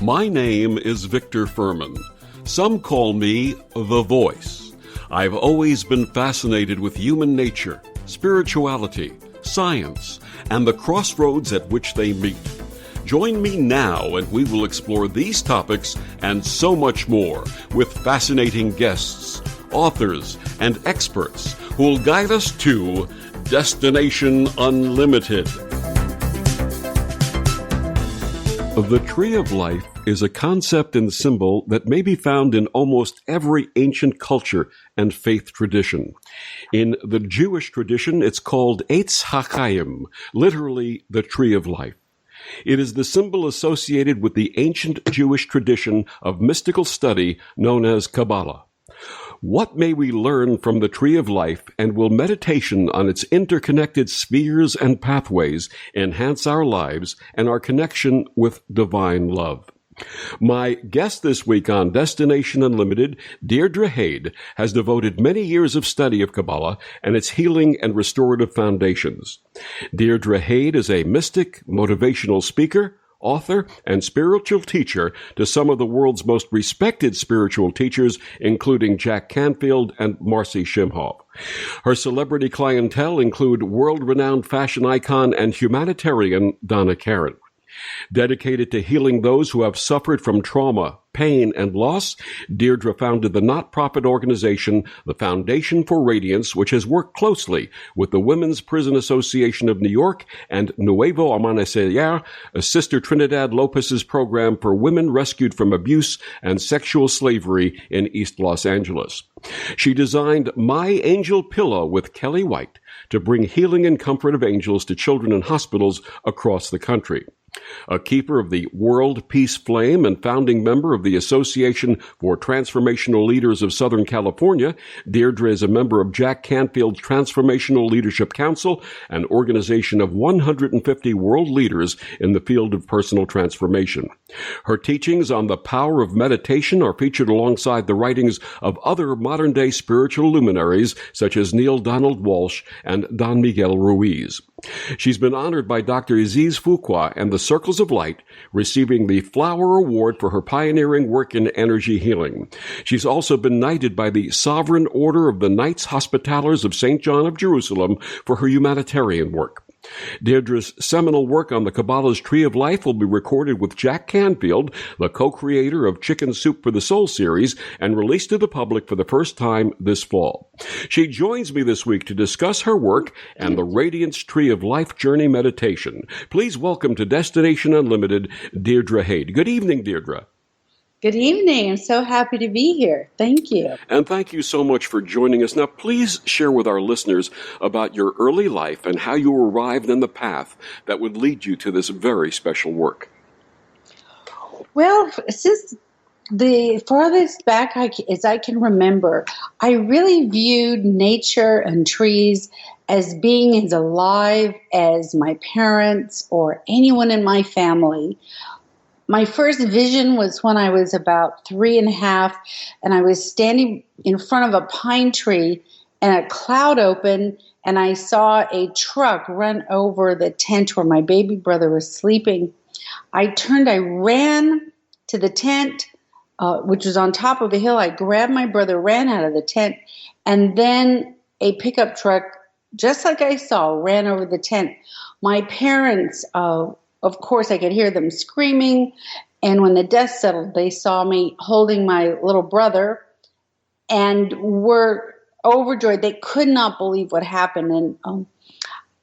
My name is Victor Furman. Some call me The Voice. I've always been fascinated with human nature, spirituality, science, and the crossroads at which they meet. Join me now and we will explore these topics and so much more with fascinating guests, authors, and experts who will guide us to Destination Unlimited. The Tree of Life is a concept and symbol that may be found in almost every ancient culture and faith tradition. In the Jewish tradition, it's called Etz Chaim, literally the Tree of Life. It is the symbol associated with the ancient Jewish tradition of mystical study known as Kabbalah. What may we learn from the Tree of Life, and will meditation on its interconnected spheres and pathways enhance our lives and our connection with divine love? My guest this week on Destination Unlimited, Deirdre Hade, has devoted many years of study of Kabbalah and its healing and restorative foundations. Deirdre Hade is a mystic, motivational speaker, author, and spiritual teacher to some of the world's most respected spiritual teachers, including Jack Canfield and Marci Shimoff. Her celebrity clientele include world-renowned fashion icon and humanitarian Donna Karan. Dedicated to healing those who have suffered from trauma, pain, and loss, Deirdre founded the not-profit organization, the Foundation for Radiance, which has worked closely with the Women's Prison Association of New York and Nuevo Amanecer, a sister Trinidad Lopez's program for women rescued from abuse and sexual slavery in East Los Angeles. She designed My Angel Pillow with Kellee White to bring healing and comfort of angels to children in hospitals across the country. A keeper of the World Peace Flame and founding member of the Association for Transformational Leaders of Southern California, Deirdre is a member of Jack Canfield's Transformational Leadership Council, an organization of 150 world leaders in the field of personal transformation. Her teachings on the power of meditation are featured alongside the writings of other modern-day spiritual luminaries such as Neale Walsch and Don Miguel Ruiz. She's been honored by Dr. Iziz Fuqua and the Circles of Light, receiving the F.L.O.W.E.R Award for her pioneering work in energy healing. She's also been knighted by the Sovereign Order of the Knights Hospitallers of St. John of Jerusalem for her humanitarian work. Deirdre's seminal work on the Kabbalah's Tree of Life will be recorded with Jack Canfield, the co-creator of Chicken Soup for the Soul series, and released to the public for the first time this fall. She joins me this week to discuss her work and the Radiance Tree of Life Journey Meditation. Please welcome to Destination Unlimited, Deirdre Hade. Good evening, Deirdre. Good evening. I'm so happy to be here. Thank you. And thank you so much for joining us. Now, please share with our listeners about your early life and how you arrived in the path that would lead you to this very special work. Well, since the farthest back as I can remember, I really viewed nature and trees as being as alive as my parents or anyone in my family. My first vision was when I was about 3.5, and I was standing in front of a pine tree, and a cloud opened, and I saw a truck run over the tent where my baby brother was sleeping. I ran to the tent, which was on top of a hill. I grabbed my brother, ran out of the tent, and then a pickup truck, just like I saw, ran over the tent. My parents, of course, I could hear them screaming, and when the dust settled, they saw me holding my little brother and were overjoyed. They could not believe what happened, and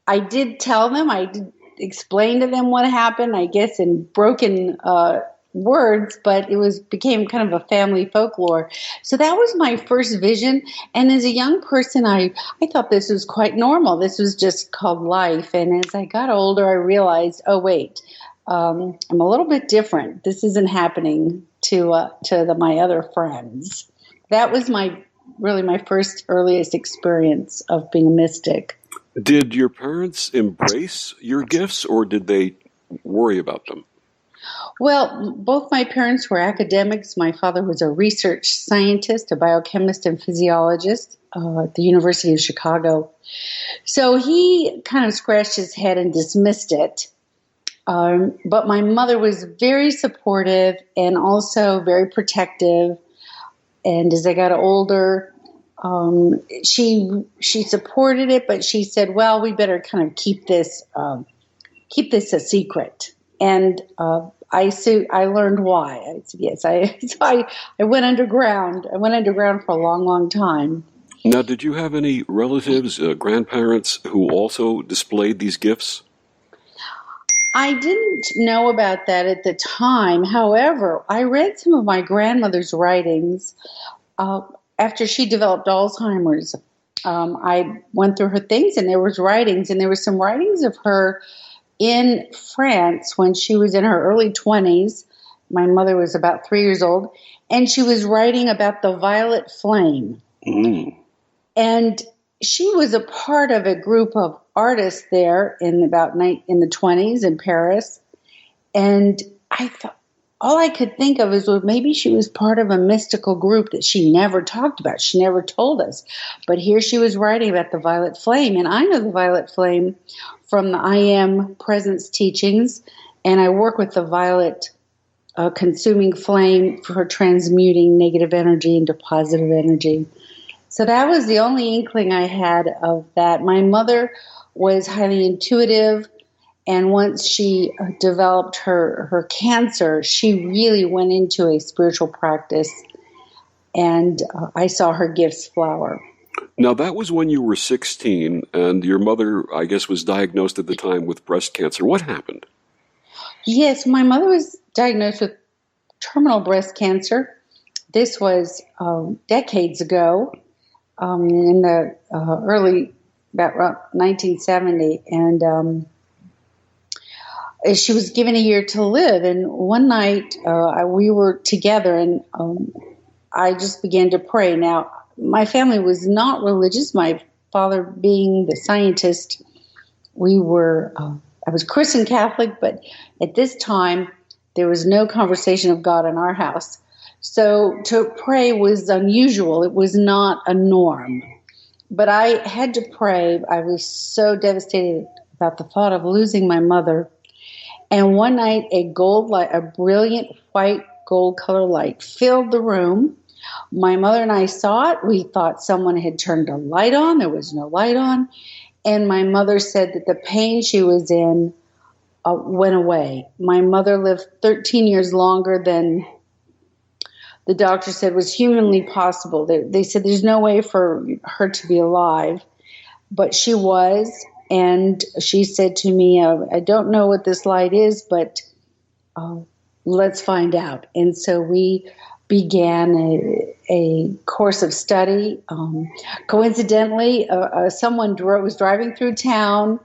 I did tell them, I did explain to them what happened, I guess in broken words, but it became kind of a family folklore. So that was my first vision, and as a young person, I thought this was quite normal. This was just called life, and as I got older, I realized, oh wait, I'm a little bit different. This isn't happening to my other friends. That was my first earliest experience of being a mystic. Did your parents embrace your gifts, or did they worry about them? Well, both my parents were academics. My father was a research scientist, a biochemist and physiologist at the University of Chicago. So he kind of scratched his head and dismissed it. But my mother was very supportive and also very protective. And as I got older, she supported it, but she said, "Well, we better kind of keep this a secret." And I learned why. I said, yes, I went underground. I went underground for a long, long time. Now, did you have any relatives, grandparents who also displayed these gifts? I didn't know about that at the time. However, I read some of my grandmother's writings after she developed Alzheimer's. I went through her things, and there were some writings of her in France when she was in her early 20s. My mother was about 3 years old, and she was writing about the violet flame. Mm. And she was a part of a group of artists there in the 20s in Paris. And I thought, all I could think of is, well, maybe she was part of a mystical group that she never talked about. She never told us. But here she was writing about the violet flame. And I know the violet flame from the I Am Presence teachings. And I work with the violet consuming flame for transmuting negative energy into positive energy. So that was the only inkling I had of that. My mother was highly intuitive. And once she developed her cancer, she really went into a spiritual practice, and I saw her gifts flower. Now, that was when you were 16, and your mother, I guess, was diagnosed at the time with breast cancer. What happened? Yes, my mother was diagnosed with terminal breast cancer. This was decades ago, in the early, about 1970, and she was given a year to live. And one night we were together, and I just began to pray. Now, my family was not religious. My father being the scientist, I was Christian Catholic, but at this time there was no conversation of God in our house. So to pray was unusual. It was not a norm. But I had to pray. I was so devastated about the thought of losing my mother. And one night, a brilliant white gold color light filled the room. My mother and I saw it. We thought someone had turned a light on. There was no light on. And my mother said that the pain she was in went away. My mother lived 13 years longer than the doctor said was humanly possible. They said there's no way for her to be alive, but she was. And she said to me, I don't know what this light is, but let's find out. And so we began a course of study. Coincidentally, someone was driving through town.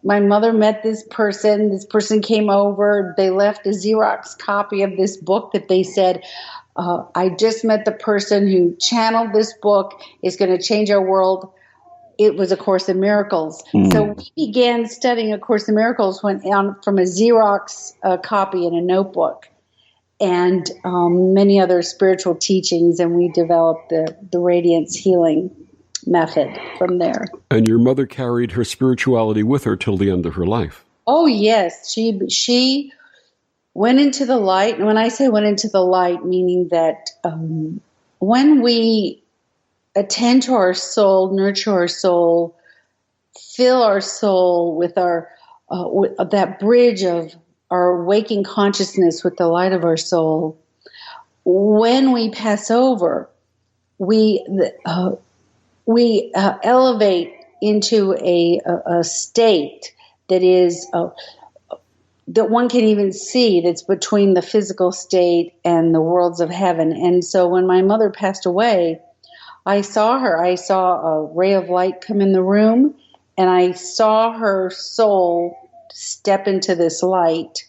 My mother met this person. This person came over. They left a Xerox copy of this book that they said, I just met the person who channeled this book. It's going to change our world. It was A Course in Miracles. Mm. So we began studying A Course in Miracles went on from a Xerox copy in a notebook, and many other spiritual teachings, and we developed the Radiance healing method from there. And your mother carried her spirituality with her till the end of her life. Oh, yes. She went into the light. And when I say went into the light, meaning that when we attend to our soul, nurture our soul, fill our soul with with that bridge of our waking consciousness with the light of our soul. When we pass over, we elevate into a state that is that one can even see, that's between the physical state and the worlds of heaven. And so when my mother passed away, I saw her. I saw a ray of light come in the room, and I saw her soul step into this light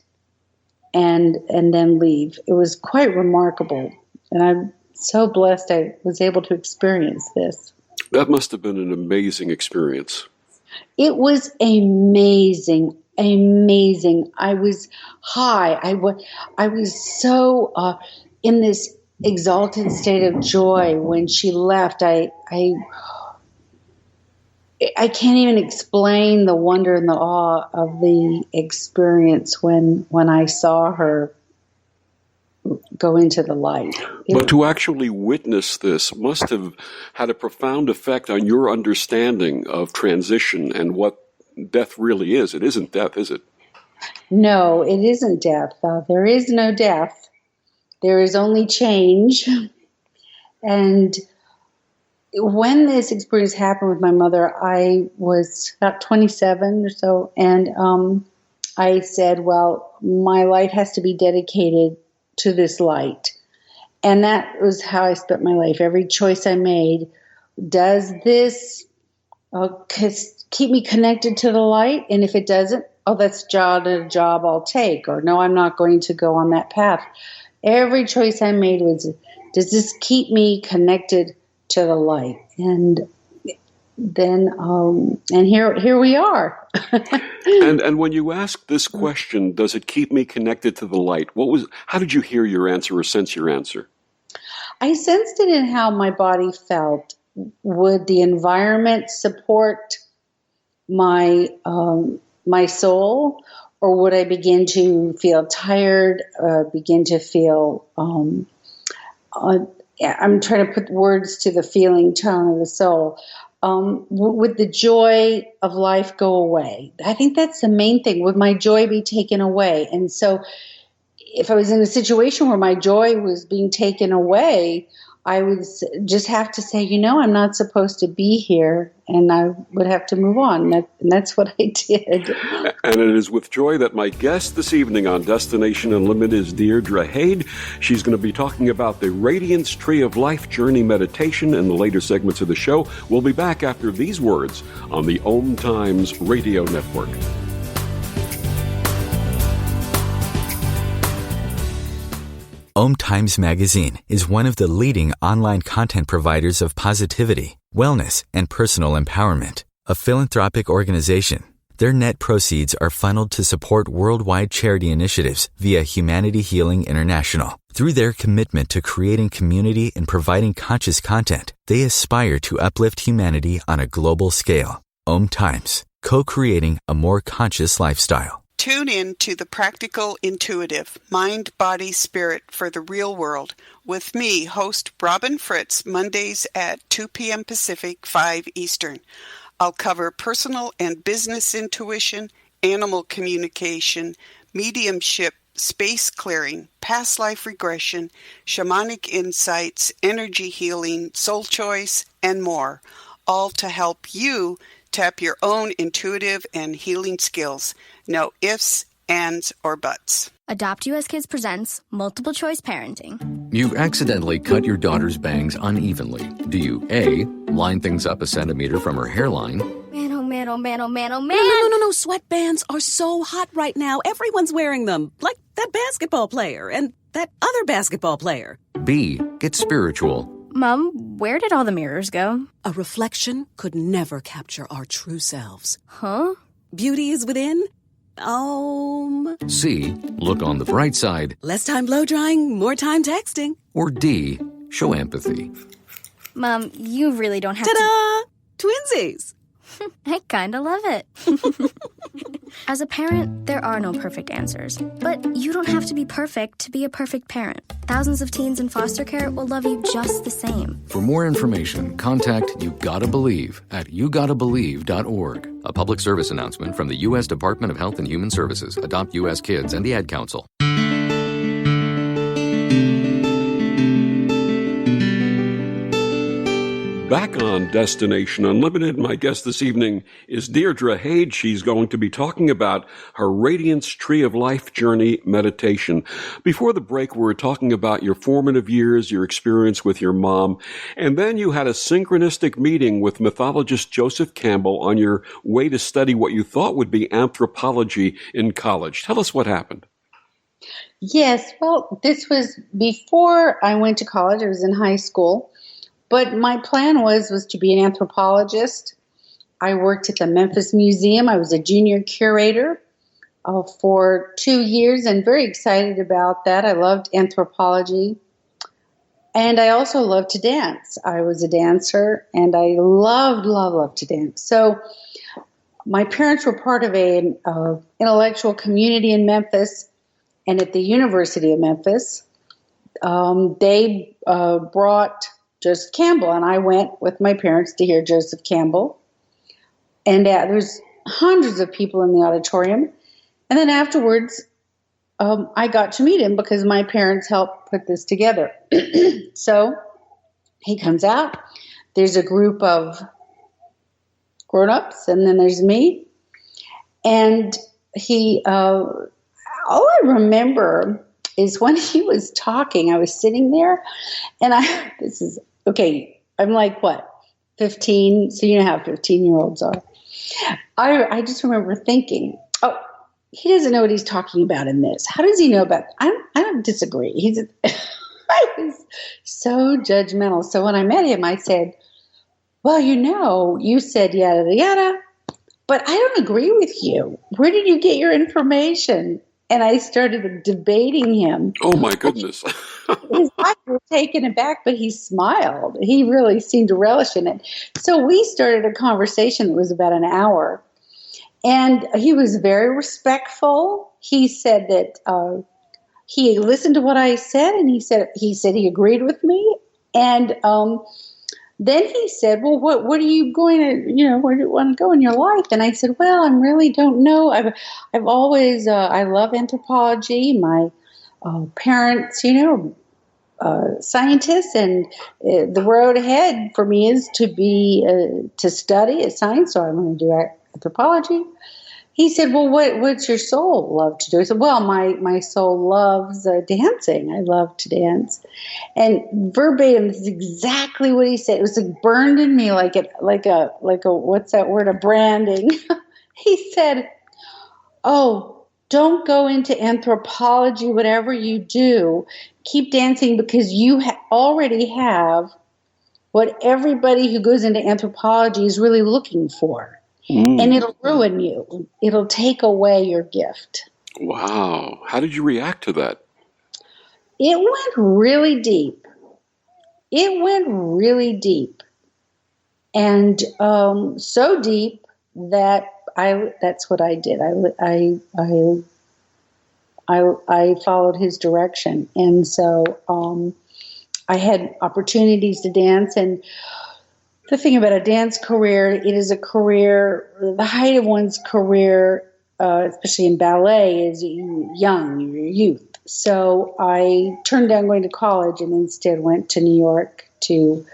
and then leave. It was quite remarkable, and I'm so blessed I was able to experience this. That must have been an amazing experience. It was amazing. I was high. I was so in this exalted state of joy when she left. I can't even explain the wonder and the awe of the experience when I saw her go into the light. But to actually witness this must have had a profound effect on your understanding of transition and what death really is. It isn't death, is it? No, it isn't death. There is no death. There is only change. And when this experience happened with my mother, I was about 27 or so, and I said, well, my life has to be dedicated to this light. And that was how I spent my life. Every choice I made, does this keep me connected to the light? And if it doesn't, that's a job I'll take. Or no, I'm not going to go on that path. Every choice I made was, does this keep me connected to the light? And then, and here we are. And when you ask this question, does it keep me connected to the light? How did you hear your answer or sense your answer? I sensed it in how my body felt. Would the environment support my soul, or would I begin to feel tired? Begin to feel I'm trying to put words to the feeling tone of the soul. Would the joy of life go away? I think that's the main thing. Would my joy be taken away? And so if I was in a situation where my joy was being taken away, I would just have to say, I'm not supposed to be here, and I would have to move on. And that's what I did. And it is with joy that my guest this evening on Destination Unlimited is Deirdre Hade. She's going to be talking about the Radiance Tree of Life Journey Meditation in the later segments of the show. We'll be back after these words on the OMTimes Radio Network. OMTimes Magazine is one of the leading online content providers of positivity, wellness, and personal empowerment. A philanthropic organization, their net proceeds are funneled to support worldwide charity initiatives via Humanity Healing International. Through their commitment to creating community and providing conscious content, they aspire to uplift humanity on a global scale. OMTimes, co-creating a more conscious lifestyle. Tune in to The Practical Intuitive, Mind, Body, Spirit for the Real World with me, host Robin Fritz, Mondays at 2 p.m. Pacific, 5 Eastern. I'll cover personal and business intuition, animal communication, mediumship, space clearing, past life regression, shamanic insights, energy healing, soul choice, and more, all to help you tap your own intuitive and healing skills. No ifs, ands, or buts. Adopt US Kids presents Multiple Choice Parenting. You've accidentally cut your daughter's bangs unevenly. Do you A, line things up a centimeter from her hairline? Man, oh man, oh man, oh man, oh man. No. Sweatbands are so hot right now. Everyone's wearing them. Like that basketball player and that other basketball player. B, get spiritual. Mom, where did all the mirrors go? A reflection could never capture our true selves. Huh? Beauty is within. C, look on the bright side. Less time blow drying, more time texting. Or D, show empathy. Mom, you really don't have Ta-da! Twinsies! I kinda love it. As a parent, there are no perfect answers. But you don't have to be perfect to be a perfect parent. Thousands of teens in foster care will love you just the same. For more information, contact You Gotta Believe at YouGottaBelieve.org. A public service announcement from the U.S. Department of Health and Human Services, Adopt U.S. Kids, and the Ad Council. Back on Destination Unlimited, my guest this evening is Deirdre Hade. She's going to be talking about her Radiance Tree of Life Journey meditation. Before the break, we were talking about your formative years, your experience with your mom, and then you had a synchronistic meeting with mythologist Joseph Campbell on your way to study what you thought would be anthropology in college. Tell us what happened. Yes, well, this was before I went to college. I was in high school. But my plan was to be an anthropologist. I worked at the Memphis Museum. I was a junior curator for 2 years and very excited about that. I loved anthropology. And I also love to dance. I was a dancer, and I loved to dance. So my parents were part of an intellectual community in Memphis, and at the University of Memphis, they brought Joseph Campbell, and I went with my parents to hear Joseph Campbell. And there's hundreds of people in the auditorium. And then afterwards, I got to meet him because my parents helped put this together. So he comes out. There's a group of grown-ups, and then there's me. And all I remember is when he was talking, I was sitting there, and I'm like, what, 15? So you know how 15-year-olds are. I just remember thinking, oh, he doesn't know what he's talking about in this. How does he know about it? I don't disagree. I was so judgmental. So when I met him, I said, well, you said yada, yada, but I don't agree with you. Where did you get your information? And I started debating him. Oh, my goodness. His eyes were taken aback, but he smiled. He really seemed to relish in it. So we started a conversation that was about an hour. And he was very respectful. He said that he listened to what I said, and he said he agreed with me. And then he said, well, what are you going to, where do you want to go in your life? And I said, well, I really don't know. I've always, I love anthropology. My parents, scientists, and the road ahead for me is to study a science. So I'm going to do anthropology. He said, well, what's your soul love to do? I said, well, my soul loves dancing. I love to dance. And verbatim, this is exactly what he said. It was like burned in me like a what's that word? A branding. He said, oh, don't go into anthropology, whatever you do. Keep dancing because you already have what everybody who goes into anthropology is really looking for. And it'll ruin you. It'll take away your gift. Wow. How did you react to that? It went really deep. And so deep that that's what I did. I followed his direction. And so I had opportunities to dance. And the thing about a dance career, it is a career, the height of one's career, especially in ballet, is young, your youth. So I turned down going to college and instead went to New York to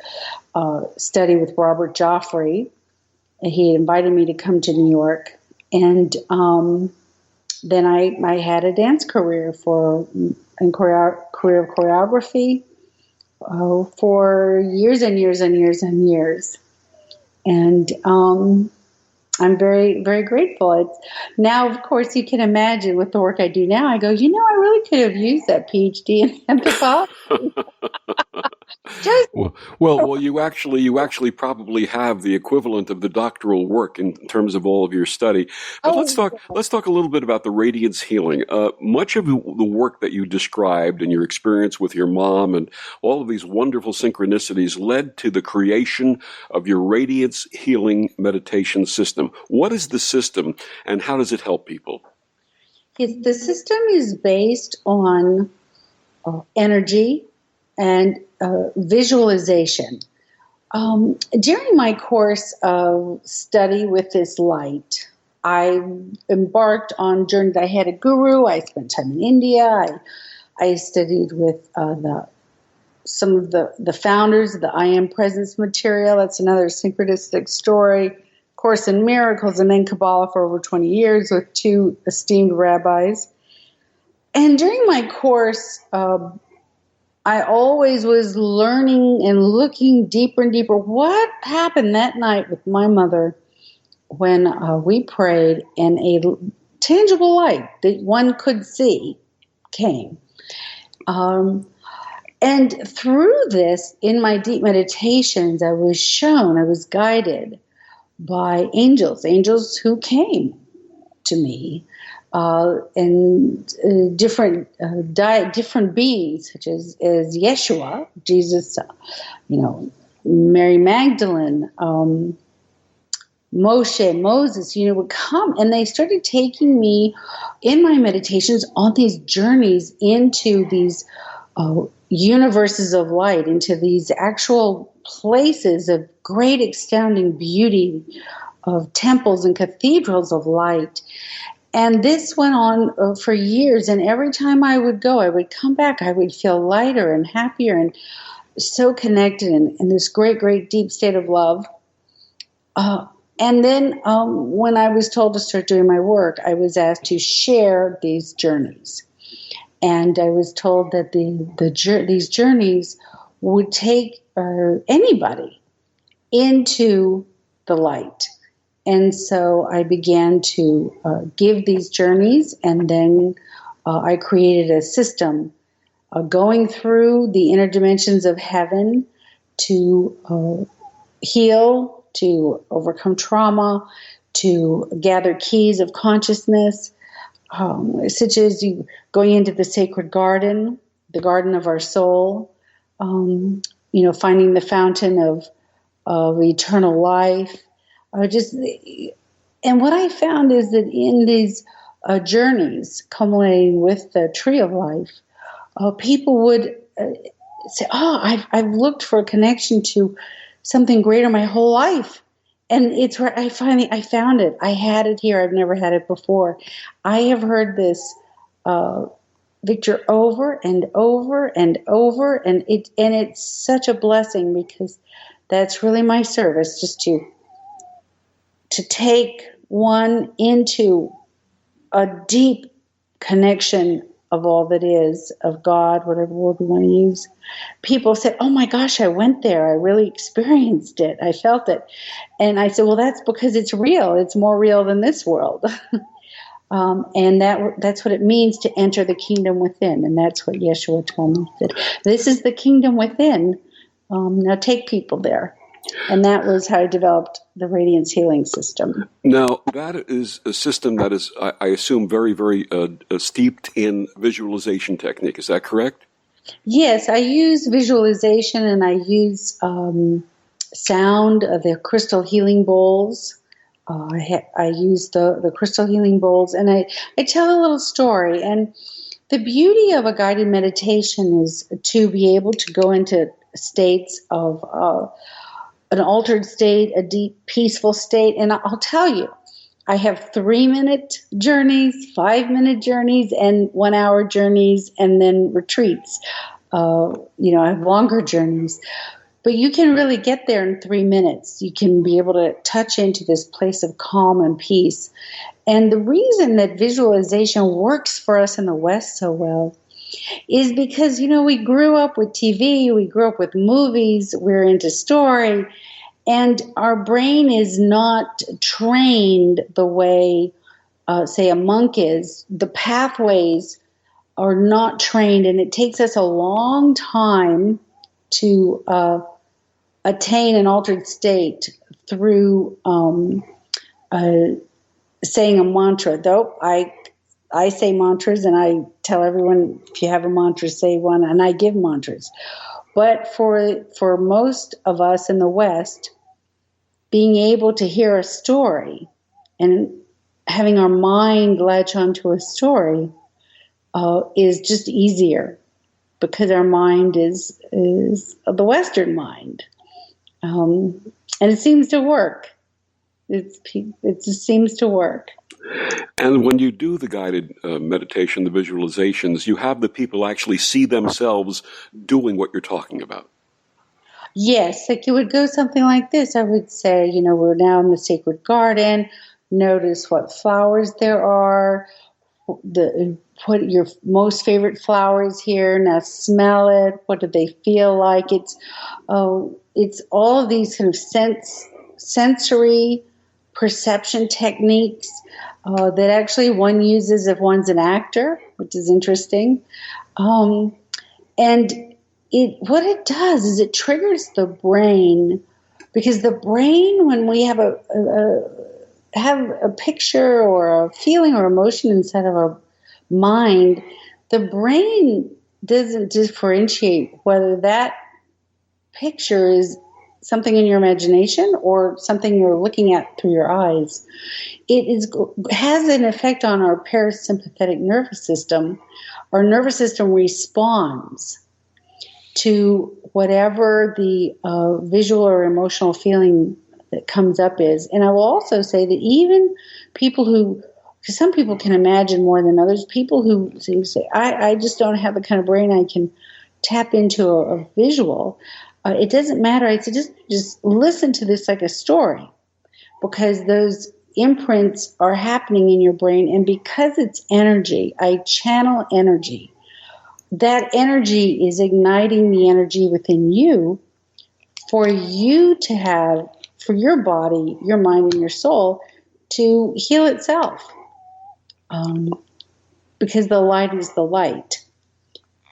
study with Robert Joffrey. He invited me to come to New York. And then I had a dance career career of choreography. For years and years and years and years. And I'm very, very grateful. Now, of course, you can imagine with the work I do now, I go, I really could have used that PhD in anthropology. Well, you actually probably have the equivalent of the doctoral work in terms of all of your study. But let's talk a little bit about the Radiance healing. Much of the work that you described and your experience with your mom and all of these wonderful synchronicities led to the creation of your Radiance healing meditation system. What is the system, and how does it help people? The system is based on energy and visualization. During my course of study with this light, I embarked on journeys. I had a guru. I spent time in India. I studied with some of the founders of the I Am Presence material. That's another synchronistic story. Course in Miracles, and then Kabbalah for over 20 years with two esteemed rabbis. And during my course, I always was learning and looking deeper and deeper. What happened that night with my mother when we prayed and a tangible light that one could see came? And through this, in my deep meditations, I was guided by angels who came to me, and different beings, such as Yeshua, Jesus, Mary Magdalene, Moses, would come, and they started taking me in my meditations on these journeys into these universes of light, into these actual places of great astounding beauty, of temples and cathedrals of light. And this went on for years, and every time I would go, I would come back, I would feel lighter and happier and so connected in this great, great deep state of love. And then when I was told to start doing my work, I was asked to share these journeys. And I was told that these journeys would take anybody into the light. And so I began to give these journeys, and then I created a system going through the inner dimensions of heaven to heal, to overcome trauma, to gather keys of consciousness, such as going into the sacred garden, the garden of our soul, finding the fountain of eternal life. And what I found is that in these journeys, culminating with the tree of life, people would say, "Oh, I've looked for a connection to something greater my whole life, and it's where I found it. I had it here. I've never had it before." I have heard this, Victor, over and over and over, and it's such a blessing, because that's really my service, just to take one into a deep connection of all that is, of God, whatever word we want to use. People said, "Oh my gosh, I went there. I really experienced it. I felt it." And I said, "Well, that's because it's real. It's more real than this world." And that's what it means to enter the kingdom within. And that's what Yeshua told me. That this is the kingdom within. Now take people there. And that was how I developed the Radiance healing system. Now, that is a system that is, I assume, very, very steeped in visualization technique. Is that correct? Yes, I use visualization, and I use sound, the crystal healing bowls. I use the crystal healing bowls, and I tell a little story. And the beauty of a guided meditation is to be able to go into states of an altered state, a deep, peaceful state. And I'll tell you, I have 3-minute journeys, 5-minute journeys, and 1-hour journeys, and then retreats. I have longer journeys. But you can really get there in 3 minutes. You can be able to touch into this place of calm and peace. And the reason that visualization works for us in the West so well is because, we grew up with TV, we grew up with movies, we're into story, and our brain is not trained the way, say, a monk is. The pathways are not trained, and it takes us a long time to attain an altered state through saying a mantra. Though I say mantras, and I tell everyone, if you have a mantra, say one, and I give mantras. But for most of us in the West, being able to hear a story and having our mind latch onto a story is just easier, because our mind is the Western mind. And it seems to work. It just seems to work. And when you do the guided meditation, the visualizations, you have the people actually see themselves doing what you're talking about. Yes, like it would go something like this. I would say, we're now in the sacred garden. Notice what flowers there are. Put your most favorite flowers here. Now smell it. What do they feel like? It's all of these kind of sensory perception techniques that actually one uses if one's an actor, which is interesting. And what it does is it triggers the brain, because the brain, when we have have a picture or a feeling or emotion inside of our mind, the brain doesn't differentiate whether that picture is something in your imagination or something you're looking at through your eyes. It has an effect on our parasympathetic nervous system. Our nervous system responds to whatever the visual or emotional feeling that comes up is. And I will also say that even people who, because some people can imagine more than others, people who say, I just don't have the kind of brain I can tap into a visual. It doesn't matter. I said, just listen to this like a story, because those imprints are happening in your brain. And because it's energy, I channel energy. That energy is igniting the energy within you for you to have, for your body, your mind, and your soul to heal itself. Because the light is the light.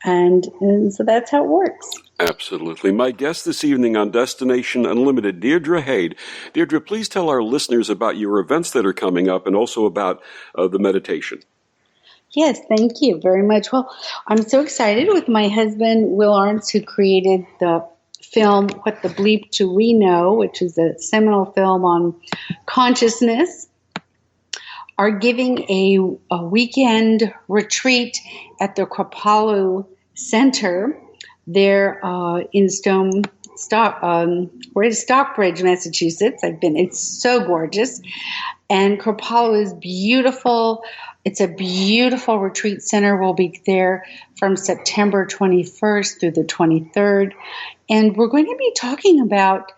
And so that's how it works. Absolutely. My guest this evening on Destination Unlimited, Deirdre Hade. Deirdre, please tell our listeners about your events that are coming up and also about the meditation. Yes, thank you very much. Well, I'm so excited with my husband, Will Arntz, who created the film, What the Bleep Do We Know, which is a seminal film on consciousness, are giving a weekend retreat at the Acropolis Center there in we're in Stockbridge, Massachusetts. It's so gorgeous. And Acropolis is beautiful. It's a beautiful retreat center. We'll be there from September 21st through the 23rd. And we're going to be talking about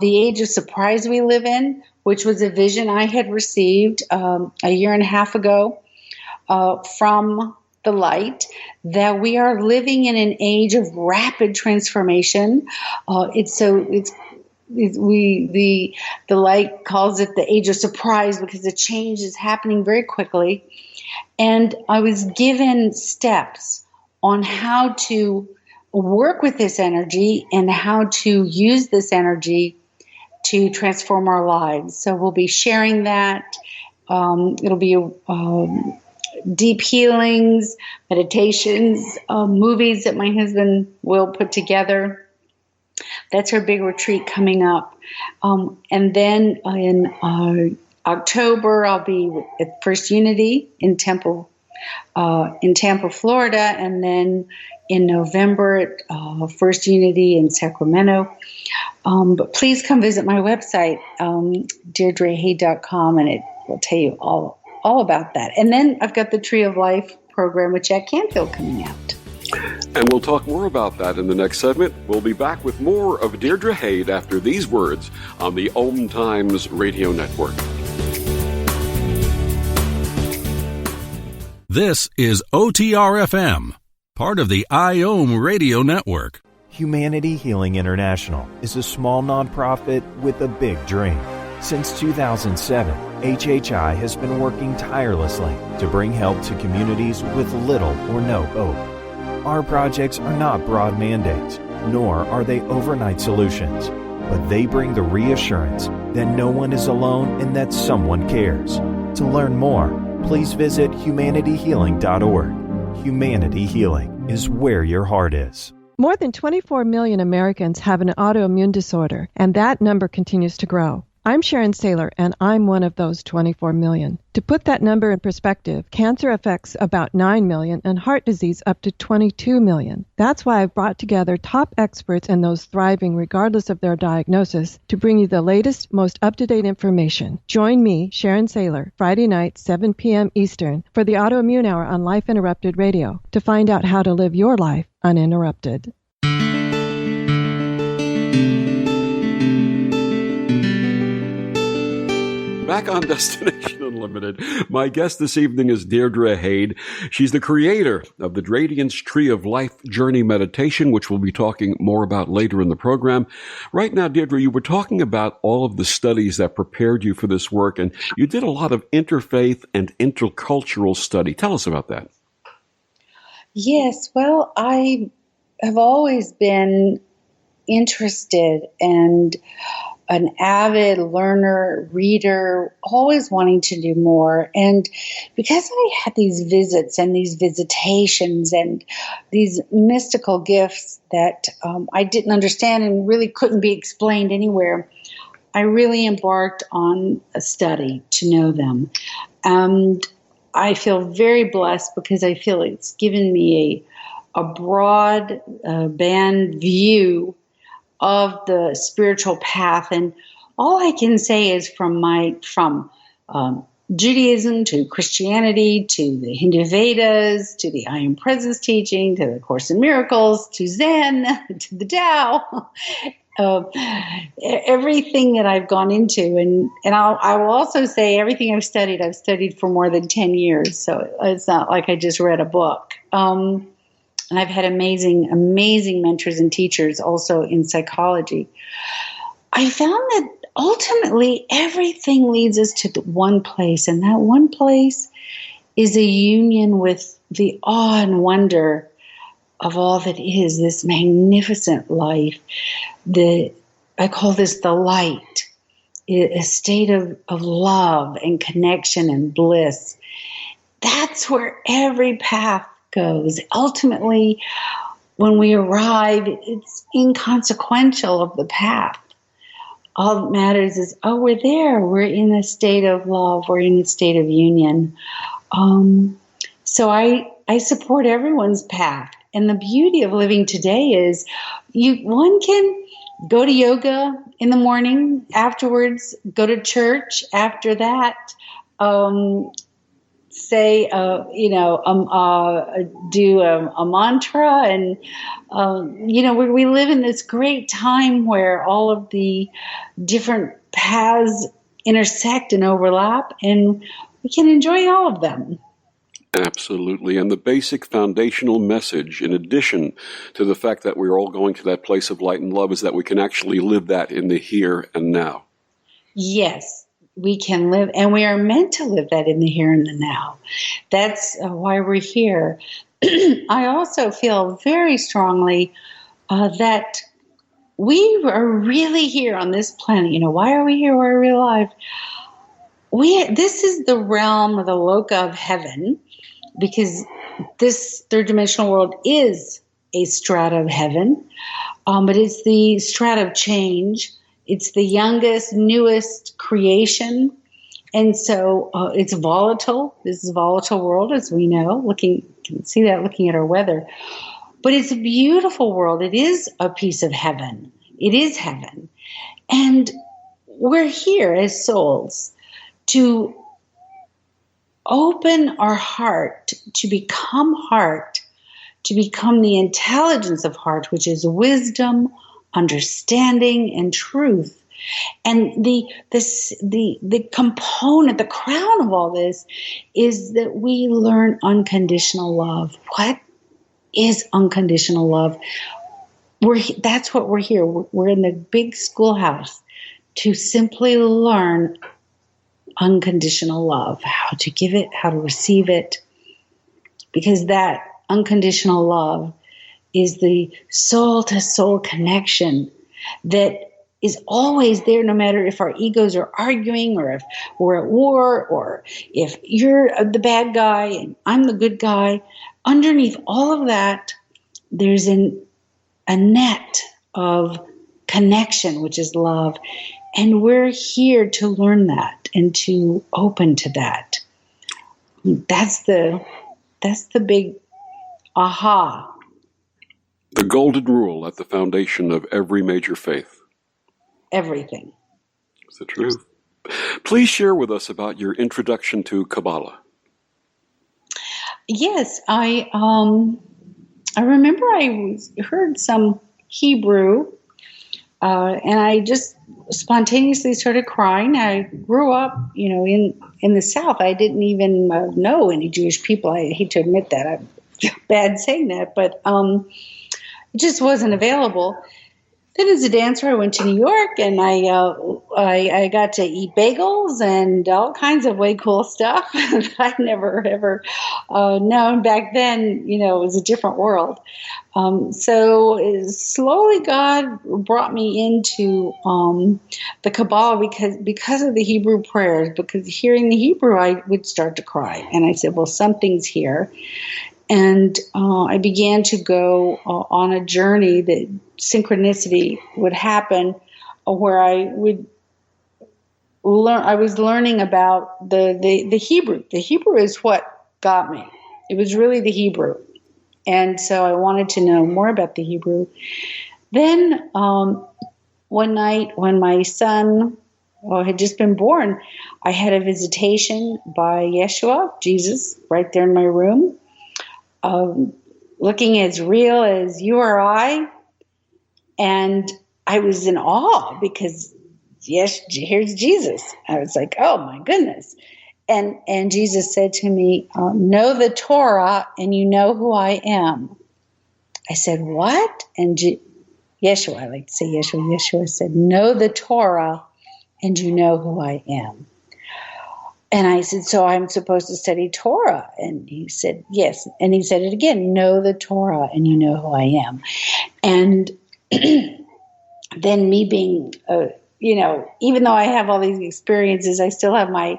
the age of surprise we live in, which was a vision I had received a year and a half ago from the light, that we are living in an age of rapid transformation. The light calls it the age of surprise because the change is happening very quickly. And I was given steps on how to work with this energy and how to use this energy to transform our lives. So we'll be sharing that. It'll be deep healings, meditations, movies that my husband will put together. That's our big retreat coming up. And then in October, I'll be at First Unity in Tampa, Florida, and then in November at First Unity in Sacramento. But please come visit my website, DeirdreHade.com, and it will tell you all about that. And then I've got the Tree of Life program with Jack Canfield coming out. And we'll talk more about that in the next segment. We'll be back with more of Deirdre Hade after these words on the OMTimes Radio Network. This is OTR-FM, part of the IOM Radio Network. Humanity Healing International is a small nonprofit with a big dream. Since 2007, HHI has been working tirelessly to bring help to communities with little or no hope. Our projects are not broad mandates, nor are they overnight solutions, but they bring the reassurance that no one is alone and that someone cares. To learn more, please visit humanityhealing.org. Humanity Healing is where your heart is. More than 24 million Americans have an autoimmune disorder, and that number continues to grow. I'm Sharon Saylor, and I'm one of those 24 million. To put that number in perspective, cancer affects about 9 million and heart disease up to 22 million. That's why I've brought together top experts and those thriving regardless of their diagnosis to bring you the latest, most up-to-date information. Join me, Sharon Saylor, Friday night, 7 p.m. Eastern, for the Autoimmune Hour on Life Interrupted Radio to find out how to live your life uninterrupted. Back on Destination Unlimited, my guest this evening is Deirdre Hade. She's the creator of the Radiance Tree of Life Journey Meditation, which we'll be talking more about later in the program. Right now, Deirdre, you were talking about all of the studies that prepared you for this work, and you did a lot of interfaith and intercultural study. Tell us about that. Yes, well, I have always been interested and an avid learner, reader, always wanting to do more. And because I had these visits and these visitations and these mystical gifts that I didn't understand and really couldn't be explained anywhere, I really embarked on a study to know them. And I feel very blessed because I feel it's given me a broad band view of the spiritual path. And all I can say is from Judaism to Christianity to the Hindu Vedas to the I Am Presence teaching to the Course in Miracles to Zen to the Tao, everything that I've gone into, and I will also say everything I've studied for more than 10 years. So it's not like I just read a book. And I've had amazing, amazing mentors and teachers also in psychology. I found that ultimately everything leads us to one place, and that one place is a union with the awe and wonder of all that is this magnificent life. I call this the light, a state of love and connection and bliss. That's where every path goes. Ultimately, when we arrive, it's inconsequential of the path. All that matters is, we're there. We're in a state of love. We're in a state of union. So I support everyone's path. And the beauty of living today is one can go to yoga in the morning, afterwards go to church, after that, do a mantra, and we live in this great time where all of the different paths intersect and overlap, and we can enjoy all of them. Absolutely. And the basic foundational message, in addition to the fact that we're all going to that place of light and love, is that we can actually live that in the here and now. Yes. We can live, and we are meant to live that in the here and the now. That's why we're here. I also feel very strongly that we are really here on this planet. Why are we here? Why are we alive? This is the realm or the loka of heaven, because this third dimensional world is a strata of heaven, but it's the strata of change. It's the youngest, newest creation. And so it's volatile. This is a volatile world, as we know. You can see that looking at our weather. But it's a beautiful world. It is a piece of heaven. It is heaven. And we're here as souls to open our heart, to become the intelligence of heart, which is wisdom, understanding, and truth. And the component, the crown of all this is that we learn unconditional love. What is unconditional love? That's what we're here. We're in the big schoolhouse to simply learn unconditional love, how to give it, how to receive it, because that unconditional love is the soul-to-soul connection that is always there, no matter if our egos are arguing or if we're at war or if you're the bad guy and I'm the good guy. Underneath all of that, there's a net of connection, which is love. And we're here to learn that and to open to that. That's the big aha. The golden rule at the foundation of every major faith. Everything. It's the truth. Please share with us about your introduction to Kabbalah. Yes, I remember I heard some Hebrew, and I just spontaneously started crying. I grew up, in the South. I didn't even know any Jewish people. I hate to admit that. I feel bad saying that, but it just wasn't available. Then as a dancer, I went to New York, and I got to eat bagels and all kinds of way cool stuff that I'd never ever known back then. You know, it was a different world. So slowly God brought me into the Kabbalah because of the Hebrew prayers, because hearing the Hebrew, I would start to cry. And I said, well, something's here. And I began to go on a journey that synchronicity would happen, where I would learn. I was learning about the Hebrew. The Hebrew is what got me. It was really the Hebrew. And so I wanted to know more about the Hebrew. Then one night when my son had just been born, I had a visitation by Yeshua, Jesus, right there in my room, looking as real as you or I. And I was in awe because, yes, here's Jesus. I was like, oh, my goodness. And Jesus said to me, know the Torah and you know who I am. I said, what? And Yeshua, I like to say Yeshua. Yeshua said, know the Torah and you know who I am. And I said, so I'm supposed to study Torah? And he said, yes. And he said it again, know the Torah and you know who I am. And then me being, even though I have all these experiences, I still have my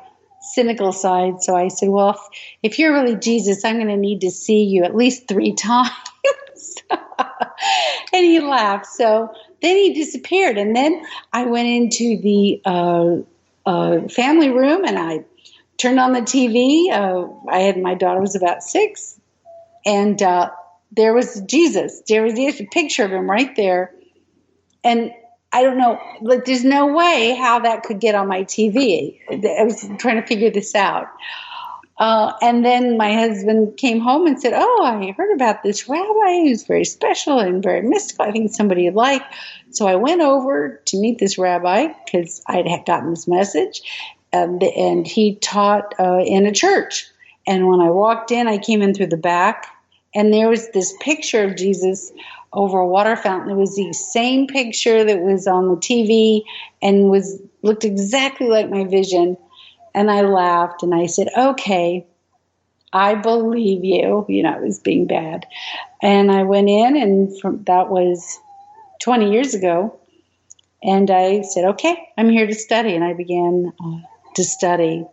cynical side. So I said, well, if you're really Jesus, I'm going to need to see you at least 3 times. And he laughed. So then he disappeared. And then I went into the family room and I turned on the TV. My daughter was about 6. And there was Jesus. There was a picture of him right there. And I don't know, like, there's no way how that could get on my TV. I was trying to figure this out. And then my husband came home and said, oh, I heard about this rabbi who's very special and very mystical. I think it's somebody you'd like. So I went over to meet this rabbi because I'd had gotten this message. And he taught in a church. And when I walked in, I came in through the back. And there was this picture of Jesus over a water fountain. It was the same picture that was on the TV and looked exactly like my vision. And I laughed and I said, okay, I believe you. I was being bad. And I went in, and that was 20 years ago. And I said, okay, I'm here to study. And I began to study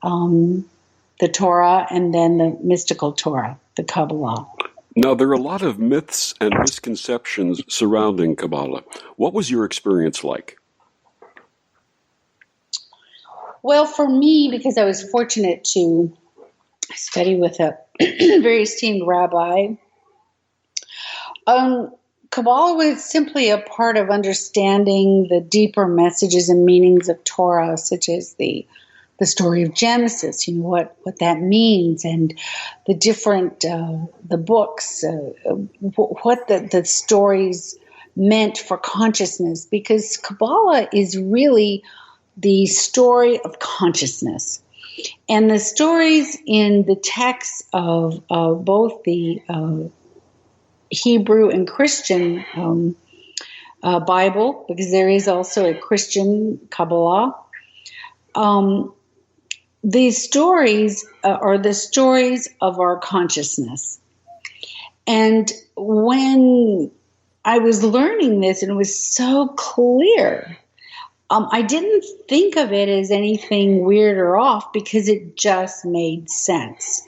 the Torah and then the mystical Torah, the Kabbalah. Now, there are a lot of myths and misconceptions surrounding Kabbalah. What was your experience like? Well, for me, because I was fortunate to study with a very esteemed rabbi, Kabbalah was simply a part of understanding the deeper messages and meanings of Torah, such as the story of Genesis, what that means, and the different, the books, what the stories meant for consciousness, because Kabbalah is really the story of consciousness. And the stories in the texts of both the Hebrew and Christian Bible, because there is also a Christian Kabbalah, these stories are the stories of our consciousness. And when I was learning this, and it was so clear, I didn't think of it as anything weird or off because it just made sense.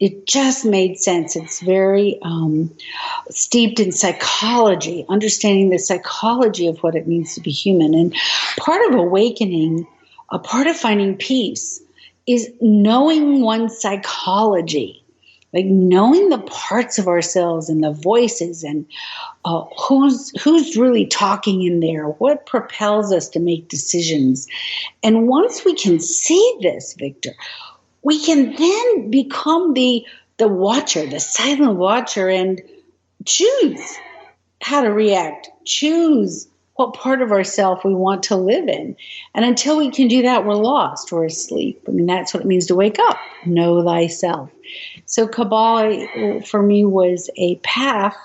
It just made sense. It's very steeped in psychology, understanding the psychology of what it means to be human. And part of awakening, a part of finding peace, is knowing one's psychology, like knowing the parts of ourselves and the voices and who's really talking in there, what propels us to make decisions. And once we can see this, Victor, we can then become the watcher, the silent watcher, and choose how to react, choose what part of ourself we want to live in. And until we can do that, we're lost, we're asleep. I mean, that's what it means to wake up, know thyself. So Kabbalah, for me, was a path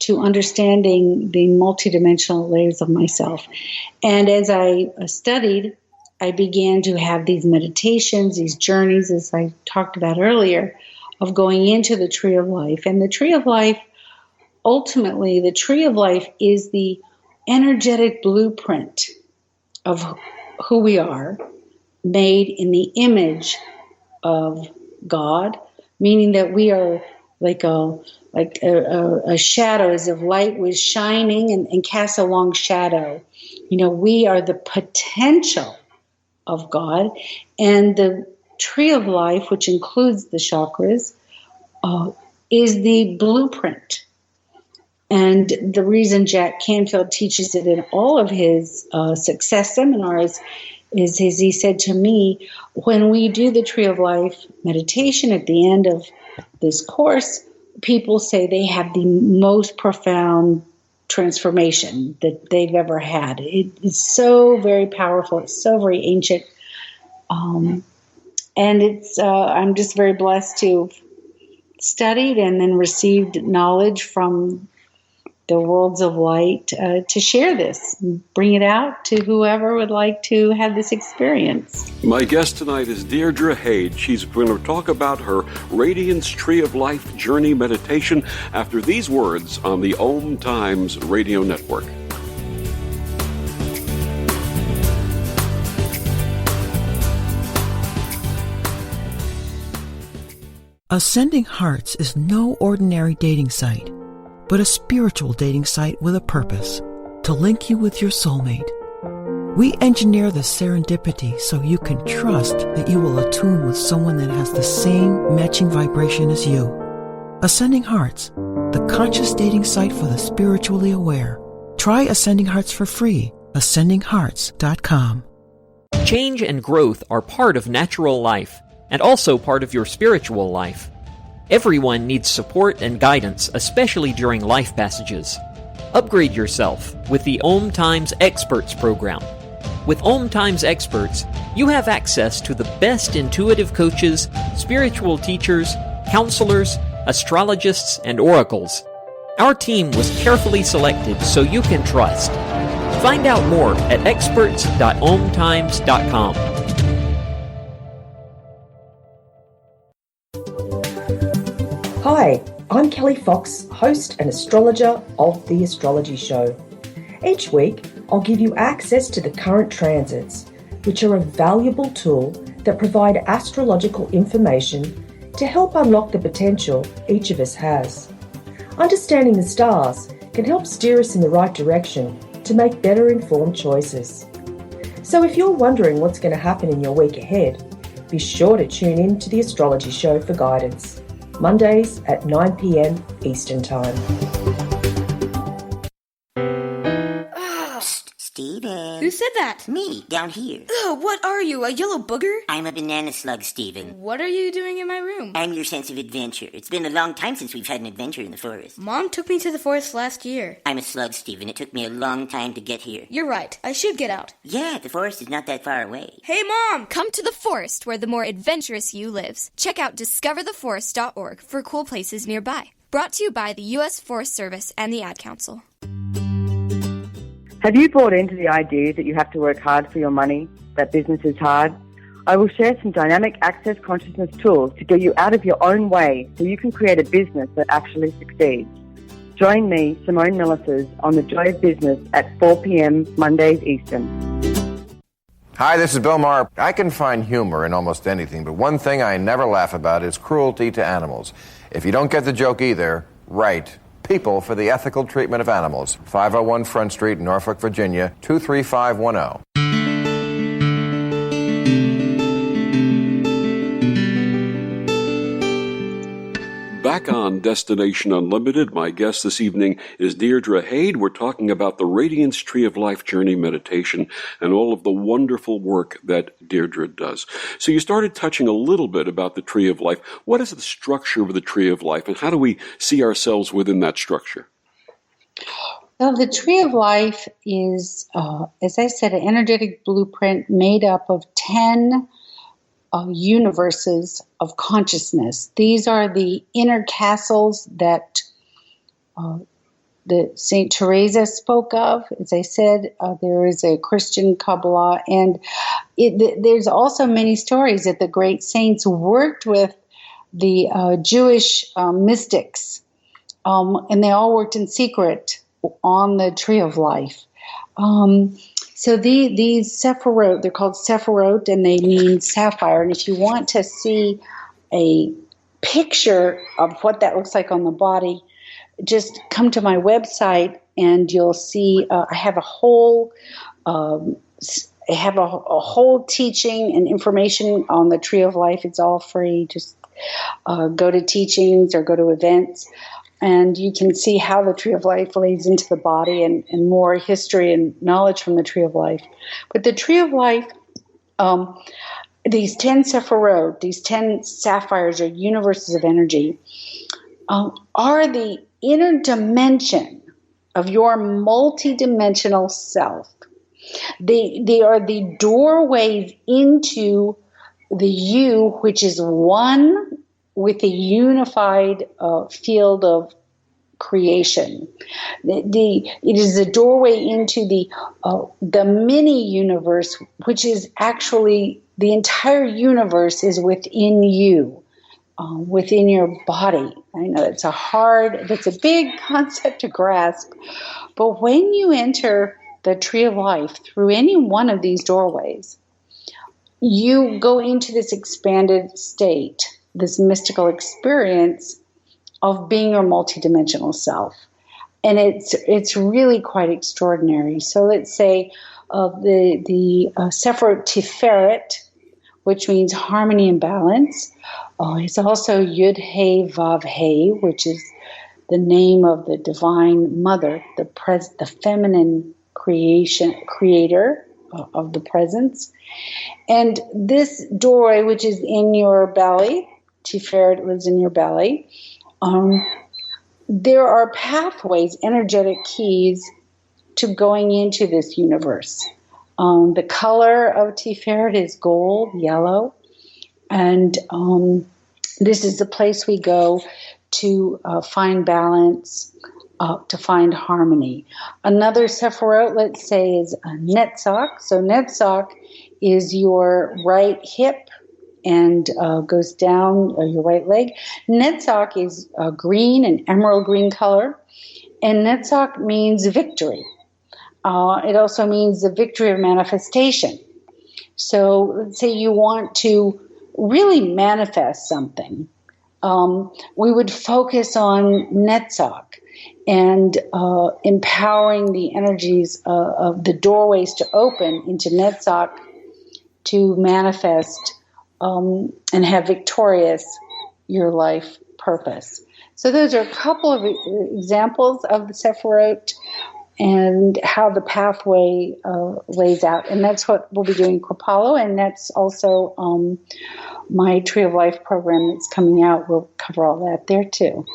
to understanding the multidimensional layers of myself. And as I studied, I began to have these meditations, these journeys, as I talked about earlier, of going into the Tree of Life. And the Tree of Life, ultimately, the Tree of Life is the energetic blueprint of who we are, made in the image of God, meaning that we are like a shadow, as if light was shining and cast a long shadow. We are the potential of God, and the Tree of Life, which includes the chakras, is the blueprint. And the reason Jack Canfield teaches it in all of his success seminars is he said to me, when we do the Tree of Life meditation at the end of this course, people say they have the most profound transformation that they've ever had. It is so very powerful. It's so very ancient. And it's I'm just very blessed to have studied and then received knowledge from the worlds of light to share this, bring it out to whoever would like to have this experience. My guest tonight is Deirdre Hade. She's going to talk about her Radiance Tree of Life Journey Meditation after these words on the OMTimes radio network. Ascending Hearts is no ordinary dating site, but a spiritual dating site with a purpose, to link you with your soulmate. We engineer the serendipity so you can trust that you will attune with someone that has the same matching vibration as you. Ascending Hearts, the conscious dating site for the spiritually aware. Try Ascending Hearts for free. AscendingHearts.com. Change and growth are part of natural life, and also part of your spiritual life. Everyone needs support and guidance, especially during life passages. Upgrade yourself with the OMTimes Experts program. With OMTimes Experts, you have access to the best intuitive coaches, spiritual teachers, counselors, astrologists, and oracles. Our team was carefully selected so you can trust. Find out more at experts.omtimes.com. Hi, I'm Kelly Fox, host and astrologer of The Astrology Show. Each week, I'll give you access to the current transits, which are a valuable tool that provide astrological information to help unlock the potential each of us has. Understanding the stars can help steer us in the right direction to make better informed choices. So if you're wondering what's going to happen in your week ahead, be sure to tune in to The Astrology Show for guidance. Mondays at 9 p.m. Eastern Time. Steven. Who said that? Me, down here. Ugh, what are you, a yellow booger? I'm a banana slug, Steven. What are you doing in my room? I'm your sense of adventure. It's been a long time since we've had an adventure in the forest. Mom took me to the forest last year. I'm a slug, Steven. It took me a long time to get here. You're right. I should get out. Yeah, the forest is not that far away. Hey, Mom! Come to the forest where the more adventurous you lives. Check out discovertheforest.org for cool places nearby. Brought to you by the U.S. Forest Service and the Ad Council. Have you bought into the idea that you have to work hard for your money, that business is hard? I will share some dynamic access consciousness tools to get you out of your own way so you can create a business that actually succeeds. Join me, Simone Millicers, on The Joy of Business at 4 p.m. Mondays Eastern. Hi, this is Bill Maher. I can find humor in almost anything, but one thing I never laugh about is cruelty to animals. If you don't get the joke either, write People for the Ethical Treatment of Animals, 501 Front Street, Norfolk, Virginia, 23510. Back on Destination Unlimited, my guest this evening is Deirdre Hade. We're talking about the Radiance Tree of Life Journey Meditation and all of the wonderful work that Deirdre does. So you started touching a little bit about the Tree of Life. What is the structure of the Tree of Life, and how do we see ourselves within that structure? Well, the Tree of Life is, as I said, an energetic blueprint made up of 10 universes of consciousness. These are the inner castles that that St. Teresa spoke of. As I said, there is a Christian Kabbalah, and there's also many stories that the great saints worked with the Jewish mystics, and they all worked in secret on the Tree of Life. So these Sephiroth, they're called Sephiroth, and they mean sapphire. And if you want to see a picture of what that looks like on the body, just come to my website and you'll see I have a whole teaching and information on the Tree of Life. It's all free. Just go to teachings or go to events, and you can see how the Tree of Life lays into the body and more history and knowledge from the Tree of Life. But the Tree of Life, these 10 Sephiroth, these 10 sapphires or universes of energy, are the inner dimension of your multidimensional self. They are the doorways into the you, which is one with a unified field of creation. It is the doorway into the mini universe, which is actually the entire universe is within you, within your body. I know that's a big concept to grasp, but when you enter the Tree of Life through any one of these doorways, you go into this expanded state, this mystical experience of being your multidimensional self. And it's really quite extraordinary. So let's say the Sephiroth Tiferet, which means harmony and balance. It's also Yud He Vav He, which is the name of the Divine Mother, the feminine creator of the presence. And this doorway, which is in your belly, Tiferet lives in your belly, there are pathways, energetic keys to going into this universe. The color of Tiferet is gold, yellow, and this is the place we go to find balance, to find harmony. Another Sephiroth, let's say, is Netzach. So Netzach is your right hip and goes down your right leg. Netzach is green, an emerald green color, and Netzach means victory. It also means the victory of manifestation. So let's say you want to really manifest something. We would focus on Netzach and empowering the energies of the doorways to open into Netzach to manifest and have victorious your life purpose. So those are a couple of examples of the Sephiroth and how the pathway lays out. And that's what we'll be doing in Acropolis, and that's also my Tree of Life program that's coming out. We'll cover all that there too.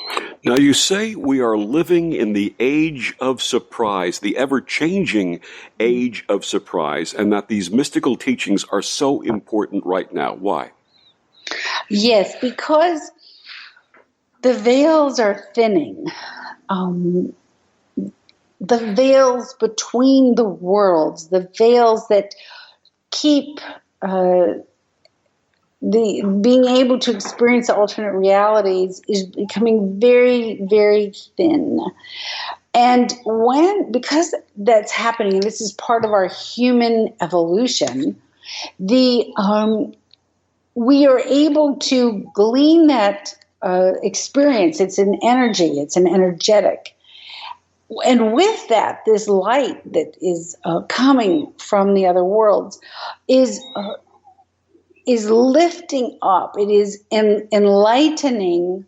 Now, you say we are living in the age of surprise, the ever-changing age of surprise, and that these mystical teachings are so important right now. Why? Yes, because the veils are thinning. The veils between the worlds, the veils that keep being able to experience the alternate realities is becoming very, very thin. And because that's happening, and this is part of our human evolution, we are able to glean that experience. It's an energy, it's an energetic. And with that, this light that is coming from the other worlds is lifting up. It is enlightening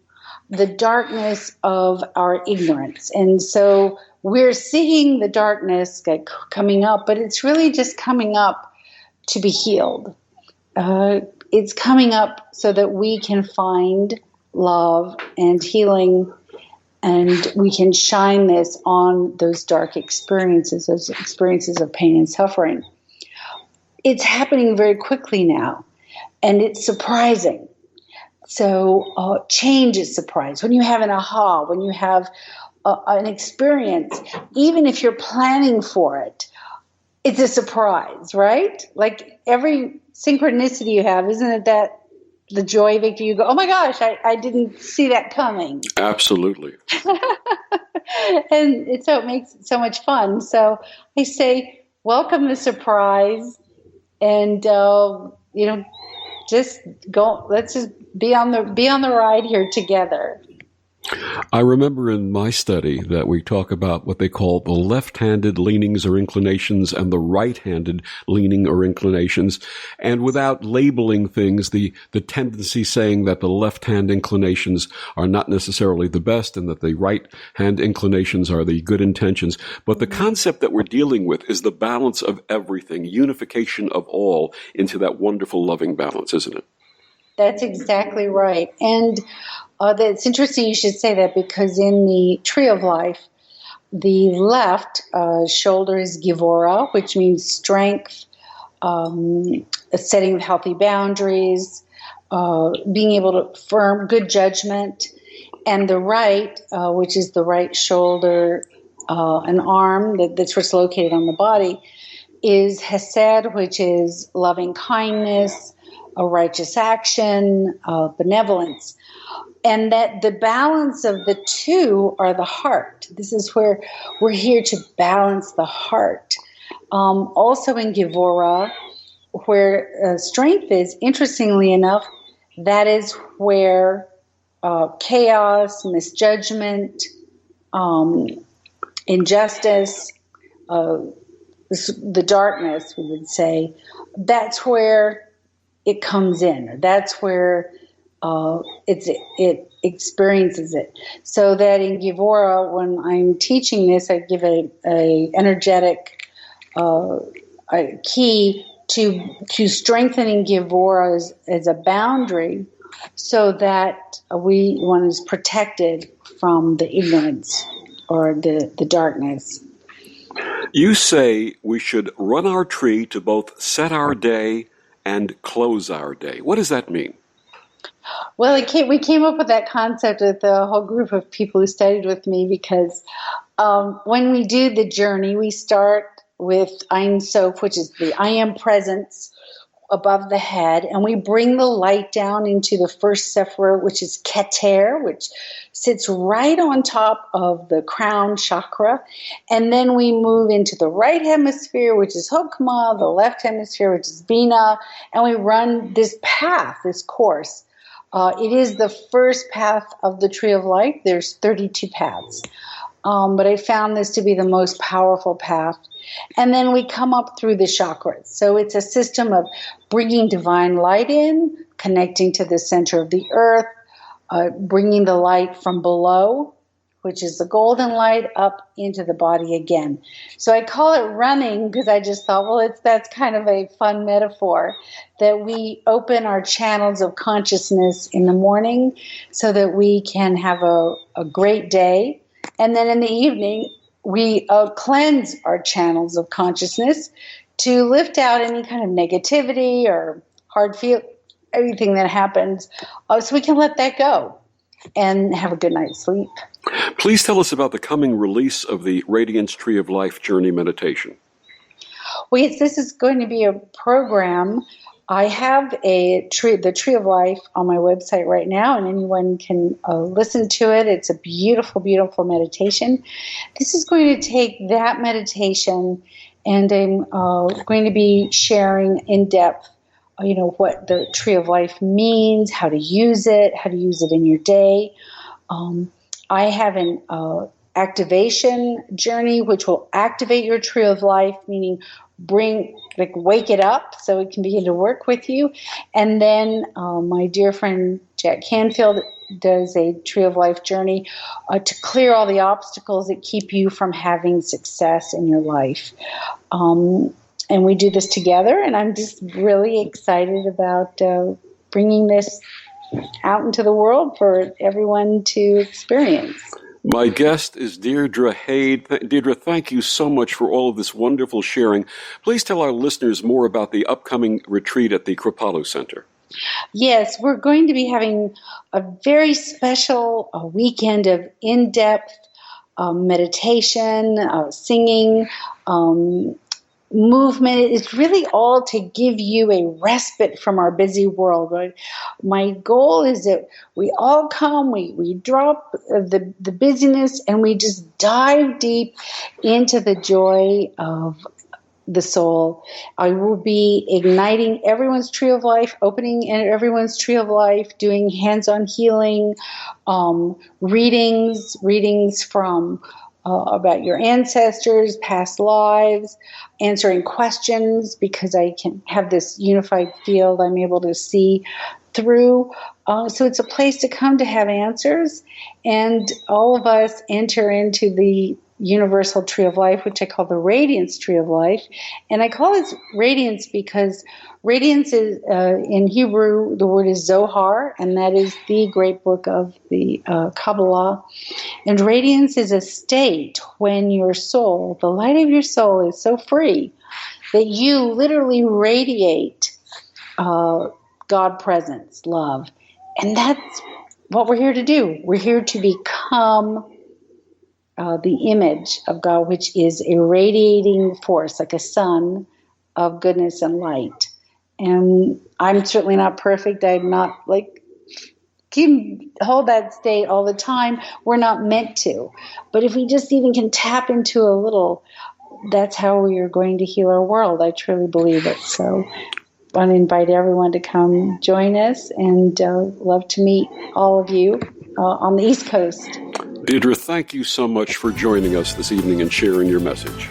the darkness of our ignorance. And so we're seeing the darkness coming up, but it's really just coming up to be healed. It's coming up so that we can find love and healing, and we can shine this on those dark experiences, those experiences of pain and suffering. It's happening very quickly now, and it's surprising. So change is surprise. When you have an aha, when you have an experience, even if you're planning for it, it's a surprise, right? Like every synchronicity you have, isn't it that the joy, Victor? You go, oh my gosh, I didn't see that coming. Absolutely. And so it makes it so much fun. So I say, welcome the surprise, and just go. Let's just be on the ride here together. I remember in my study that we talk about what they call the left-handed leanings or inclinations and the right-handed leaning or inclinations, and without labeling things, the tendency saying that the left-hand inclinations are not necessarily the best and that the right-hand inclinations are the good intentions. But the concept that we're dealing with is the balance of everything, unification of all into that wonderful loving balance, isn't it? That's exactly right. And it's interesting you should say that, because in the Tree of Life, the left shoulder is Gevurah, which means strength, setting of healthy boundaries, being able to firm good judgment. And the right, which is the right shoulder, an arm that's what's located on the body, is Hesed, which is loving kindness, a righteous action, benevolence. And that the balance of the two are the heart. This is where we're here to balance the heart. Also in Gevurah, where strength is, interestingly enough, that is where chaos, misjudgment, injustice, the darkness, we would say, that's where it comes in. That's where it experiences it. So that in Gevurah, when I'm teaching this, I give a energetic a key to strengthening Gevurah as a boundary, so that one is protected from the ignorance or the darkness. You say we should run our tree to both set our day and close our day. What does that mean? Well, we came up with that concept with a whole group of people who studied with me, because when we do the journey, we start with Ein Sof, which is the I am presence above the head, and we bring the light down into the first Sephirah, which is Keter, which sits right on top of the crown chakra, and then we move into the right hemisphere, which is Hokmah, the left hemisphere, which is Binah, and we run this path, this course. It is the first path of the Tree of Life. There's 32 paths. But I found this to be the most powerful path. And then we come up through the chakras. So it's a system of bringing divine light in, connecting to the center of the earth, bringing the light from below, which is the golden light, up into the body again. So I call it running because I just thought, well, that's kind of a fun metaphor, that we open our channels of consciousness in the morning so that we can have a great day. And then in the evening, we cleanse our channels of consciousness to lift out any kind of negativity or hard feel, everything that happens, so we can let that go and have a good night's sleep. Please tell us about the coming release of the Radiance Tree of Life Journey Meditation. Well, yes, this is going to be a program. I have the Tree of Life on my website right now, and anyone can listen to it. It's a beautiful, beautiful meditation. This is going to take that meditation, and I'm going to be sharing in depth, what the Tree of Life means, how to use it in your day. I have an activation journey, which will activate your Tree of Life, meaning wake it up so it can begin to work with you. And then my dear friend Jack Canfield does a Tree of Life journey to clear all the obstacles that keep you from having success in your life. And we do this together, and I'm just really excited about bringing this out into the world for everyone to experience. My guest is Deirdre Hade. Deirdre, thank you so much for all of this wonderful sharing. Please tell our listeners more about the upcoming retreat at the Acropolis Center. Yes, we're going to be having a very special weekend of in-depth meditation, singing, movement. It's really all to give you a respite from our busy world, right? My goal is that we all come, we drop the busyness, and we just dive deep into the joy of the soul. I will be igniting everyone's tree of life, opening everyone's tree of life, doing hands-on healing, readings from about your ancestors, past lives, answering questions, because I can have this unified field I'm able to see through. So it's a place to come to have answers, and all of us enter into the universal tree of life, which I call the Radiance tree of life. And I call it Radiance because Radiance is, in Hebrew, the word is Zohar, and that is the great book of the Kabbalah. And radiance is a state when your soul, the light of your soul, is so free that you literally radiate God presence, love. And that's what we're here to do. We're here to become the image of God, which is a radiating force, like a sun of goodness and light. And I'm certainly not perfect. I'm not hold that state all the time. We're not meant to. But if we just even can tap into a little, that's how we are going to heal our world. I truly believe it. So I want to invite everyone to come join us, and love to meet all of you on the East Coast. Deirdre, thank you so much for joining us this evening and sharing your message.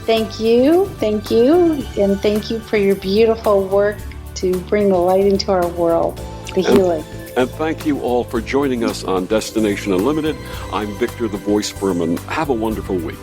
Thank you, and thank you for your beautiful work to bring the light into our world, the healing. And thank you all for joining us on Destination Unlimited. I'm Victor the Voice Berman. Have a wonderful week.